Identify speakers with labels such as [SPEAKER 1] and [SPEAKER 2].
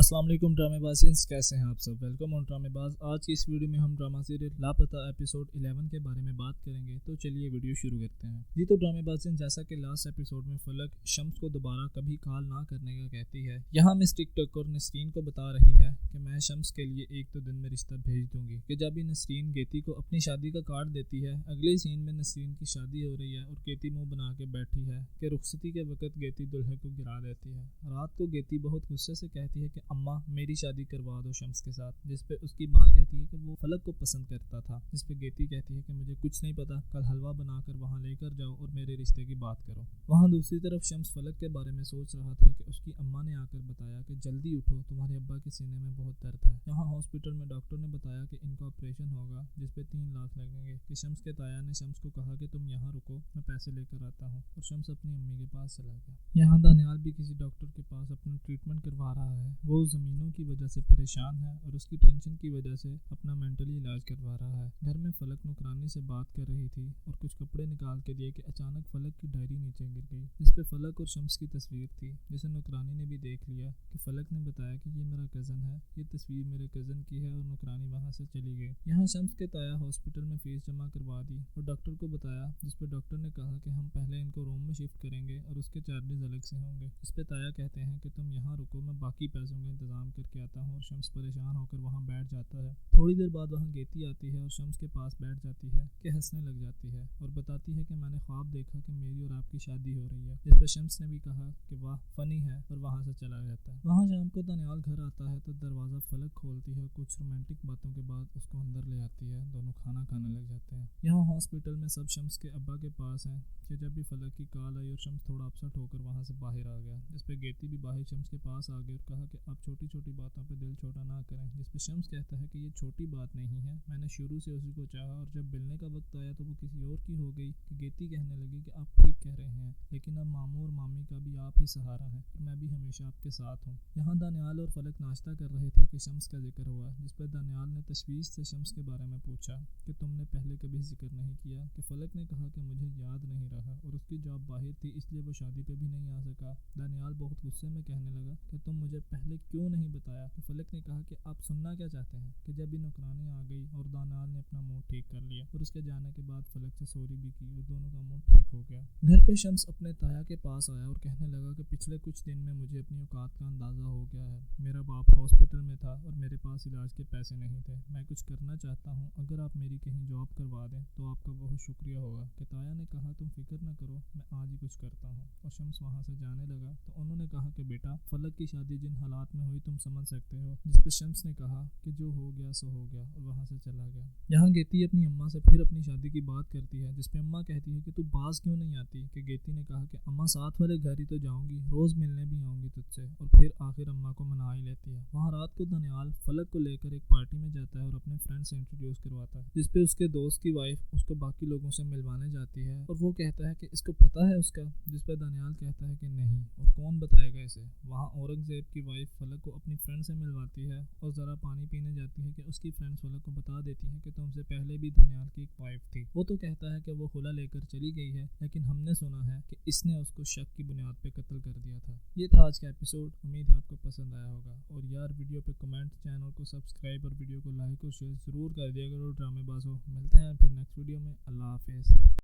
[SPEAKER 1] السلام علیکم ڈرامے بازینس، کیسے ہیں آپ سب؟ ویلکم آن ڈرامے باز۔ آج کی اس ویڈیو میں ہم ڈرامہ سیریل لاپتہ ایپیسوڈ 11 کے بارے میں بات کریں گے، تو چلیے ویڈیو شروع کرتے ہیں۔ جی تو ڈرامے بازینس، جیسا کہ لاسٹ ایپیسوڈ میں فلک شمس کو دوبارہ کبھی کال نہ کرنے کا کہتی ہے، یہاں مس ٹک ٹک اور نسرین کو بتا رہی ہے کہ میں شمس کے لیے 1-2 دن میں رشتہ بھیج دوں گی۔ کہ جب ہی نسرین گیتی کو اپنی شادی کا کارڈ دیتی ہے، اگلے سین میں نسرین کی شادی ہو رہی ہے اور گیتی منہ بنا کے بیٹھی ہے کہ رخصتی کے وقت گیتی دلہے کو گرا دیتی ہے۔ رات کو گیتی بہت غصے سے کہتی ہے کہ اماں میری شادی کروا دو شمس کے ساتھ، جس پہ اس کی ماں کہتی ہے کہ وہ فلک کو پسند کرتا تھا، جس پہ گیتی کہتی ہے کہ مجھے کچھ نہیں پتا، کل حلوہ بنا کر وہاں لے کر جاؤ اور میرے رشتے کی بات کرو۔ وہاں دوسری طرف شمس فلک کے بارے میں سوچ رہا تھا کہ اس کی اماں نے آ کر بتایا کہ جلدی اٹھو، تمہارے ابا کے سینے میں بہت درد ہے۔ یہاں ہاسپٹل میں ڈاکٹر نے بتایا کہ ان کا آپریشن ہوگا، جس پہ 3 لاکھ لگیں گے۔ کہ شمس کے تایا نے شمس کو کہا کہ تم یہاں رکو، میں پیسے لے کر آتا ہوں، اور شمس اپنی امی کے پاس چلا گیا۔ یہاں دانیال بھی کسی ڈاکٹر کے پاس اپنا ٹریٹمنٹ کروا رہا ہے۔ وہ زمینوں کی وجہ سے پریشان ہے اور اس کی ٹینشن کی وجہ سے اپنا مینٹلی علاج کروا رہا ہے۔ گھر میں فلک نوکرانی سے بات کر رہی تھی اور کچھ کپڑے نکال کے دیے کہ اچانک فلک کی ڈائری نیچے گر گئی، جس پہ فلک اور شمس کی تصویر تھی، جسے نوکرانی نے بھی دیکھ لیا۔ کہ فلک نے بتایا کہ یہ میرا کزن ہے، یہ تصویر میرے کزن کی ہے، اور نوکرانی وہاں سے چلی گئی۔ یہاں شمس کے تایا ہاسپٹل میں فیس جمع کروا دی اور ڈاکٹر کو بتایا، جس پہ ڈاکٹر نے کہا کہ ہم پہلے ان کو روم میں شفٹ کریں گے اور اس کے چارجز الگ سے ہوں گے۔ اس پہ تایا کہتے ہیں کہ تم یہاں رکو، میں باقی پیسوں کا انتظام کر کے آتا ہوں، اور شمس پریشان ہو کر وہاں بیٹھ جاتا ہے۔ تھوڑی دیر بعد وہاں گیتی آتی ہے اور شمس کے پاس بیٹھ جاتی ہے کہ ہنسنے لگ جاتی ہے اور بتاتی ہے کہ میں نے خواب دیکھا کہ میری اور آپ کی شادی ہو رہی ہے، جس پہ شمس نے بھی کہا کہ واہ فنی ہے، اور وہاں سے چلا جاتا ہے۔ وہاں شام کو دانیال گھر آتا ہے تو دروازہ فلک کھولتی ہے، کچھ رومانٹک باتوں کے بعد اس کو اندر لے آتی ہے، دونوں کھانا کھانے لگ جاتے ہیں۔ یہاں ہاسپٹل میں سب شمس کے ابا کے پاس ہیں کہ جب بھی فلک کی کال آئی اور شمس تھوڑا اپسٹ ہو کر وہاں سے باہر آ گیا، جس پہ گیتی بھی باہر شمس کے پاس آ گئی اور کہا کہ آپ چھوٹی چھوٹی باتوں پہ دل چھوٹا نہ کریں، جس پہ شمس کہتا ہے کہ یہ چھوٹی بات نہیں ہے، میں نے شروع سے اسی کو چاہا، اور جب ملنے کا وقت آیا تو وہ کسی اور کی ہو گئی۔ کہ گیتی کہنے لگی کہ آپ ٹھیک کہہ رہے ہیں، لیکن اب ماموں اور مامی کا بھی آپ ہی سہارا ہے، اور میں بھی ہمیشہ آپ کے ساتھ ہوں۔ یہاں دانیال اور فلک ناشتہ کر رہے تھے کہ شمس کا ذکر ہوا، جس پہ دانیال نے تشویش سے شمس کے بارے میں پوچھا کہ تم نے پہلے کبھی ذکر نہیں کیا۔ کہ فلک نے کہا کہ مجھے یاد نہیں رہا، اور اس کی جاب باہر تھی اس لیے وہ شادی پہ بھی نہیں آ سکا۔ دانیال بہت غصے میں کہنے لگا کہ تم مجھے پہلے کیوں نہیں بتایا۔ کہ فلک نے کہا کہ آپ سننا کیا چاہتے ہیں۔ کہ جب بھی نوکرانی آ گئی اور دانیال نے اپنا موڈ ٹھیک کر لیا، اور اس کے جانے کے بعد فلک سے سوری بھی کی، اور دونوں کا موڈ ٹھیک ہو گیا۔ گھر پہ شمس اپنے تایا کے پاس آیا اور کہنے لگا کہ پچھلے کچھ دن میں مجھے اپنی اوقات کا اندازہ ہو گیا ہے، میرا باپ ہاسپٹل میں تھا اور میرے پاس علاج کے پیسے نہیں تھے، میں کچھ کرنا چاہتا ہوں، اگر آپ میری کہیں جاب کروا دیں تو آپ کا بہت شکریہ ہوگا۔ کہ تایا نے کہا تم فکر نہ کرو، میں آج ہی کچھ کرتا ہوں، اور شمس وہاں سے جانے لگا تو انہوں نے کہا کہ بیٹا فلک کی شادی جن حالات میں ہوئی تم سمجھ سکتے ہو، جس پہ شمس نے کہا کہ جو ہو گیا سو ہو گیا، اور وہاں سے چلا گیا۔ یہاں گیتی اپنی اماں سے پھر اپنی شادی کی بات کرتی ہے، جس پہ اماں کہتی ہے کہ تو باز کیوں نہیں آتی۔ کہ گیتی نے کہا کہ اماں ساتھ والے گھر ہی تو جاؤں گی، روز ملنے بھی آؤں گی تجھ سے، اور پھر آخر اماں کو منا ہی لیتی ہے۔ وہاں رات کو دانیال فلک کو لے کر ایک پارٹی میں جاتا ہے اور اپنے فرینڈ سے انٹروڈیوس کرواتا ہے، جس پہ اس کے دوست کی وائف اس کو باقی لوگوں سے ملوانے جاتی ہے، اور وہ کہتا ہے کہ اس کو پتہ ہے اس کا، جس پہ دانیال کہتا ہے کہ نہیں، اور کون بتائے گا اسے۔ وہاں اورنگزیب کی وائف فلک کو اپنی فرینڈ سے ملواتی ہے اور ذرا پانی پینے جاتی ہے کہ اس کی فرینڈ فلک کو بتا دیتی ہے کہ تم سے پہلے بھی دانیال کی ایک وائف تھی۔ وہ تو کہتا ہے کہ وہ خلا لے کر چلی گئی ہے، لیکن ہم نے سنا ہے کہ اس نے اس کو شک کی بنیاد پہ قتل کر دیا تھا۔ یہ تھا آج کا ایپیسوڈ، امید ہے آپ کو پسند آیا ہوگا، اور یار ویڈیو پہ کمنٹ، چینل کو سبسکرائب اور ویڈیو کو لائک اور شیئر ضرور کر دیا کرو ڈرامے بازو۔ ملتے ہیں پھر نیکسٹ ویڈیو میں، اللہ حافظ۔